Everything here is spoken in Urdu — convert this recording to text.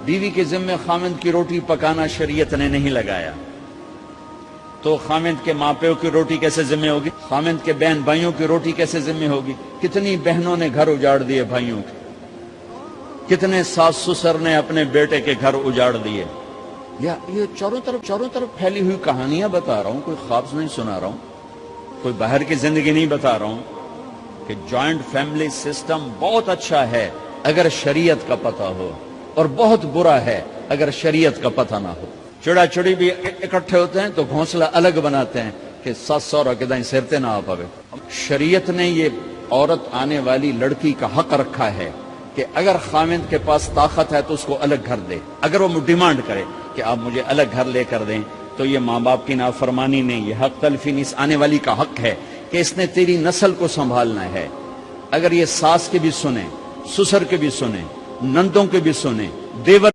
بیوی کے ذمے خامند کی روٹی پکانا شریعت نے نہیں لگایا، تو خامند کے ماں پیو کی روٹی کیسے ذمہ ہوگی؟ خامند کے بہن بھائیوں کی روٹی کیسے ذمہ ہوگی؟ کتنی بہنوں نے گھر اجاڑ دیے بھائیوں کے، کتنے ساس سسر نے اپنے بیٹے کے گھر اجاڑ دیے۔ یہ چاروں طرف پھیلی ہوئی کہانیاں بتا رہا ہوں، کوئی خواب نہیں سنا رہا ہوں، کوئی باہر کی زندگی نہیں بتا رہا ہوں کہ جوائنٹ فیملی سسٹم بہت اچھا ہے اگر شریعت کا پتہ ہو، اور بہت برا ہے اگر شریعت کا پتہ نہ ہو۔ چڑا چڑی بھی اکٹھے ہوتے ہیں تو گھونسلہ الگ بناتے ہیں کہ ساس سورا کے دائیں سرتے نہ آ پاوے۔ شریعت نے یہ عورت آنے والی لڑکی کا حق رکھا ہے کہ اگر خامند کے پاس طاقت ہے تو اس کو الگ گھر دے، اگر وہ ڈیمانڈ کرے کہ آپ مجھے الگ گھر لے کر دیں، تو یہ ماں باپ کی نافرمانی نہیں، یہ حق تلفی نہیں، اس آنے والی کا حق ہے کہ اس نے تیری نسل کو سنبھالنا ہے۔ اگر یہ ساس کے بھی سنیں، سسر کے بھی سنیں، نندوں کے بھی سنیں، دیور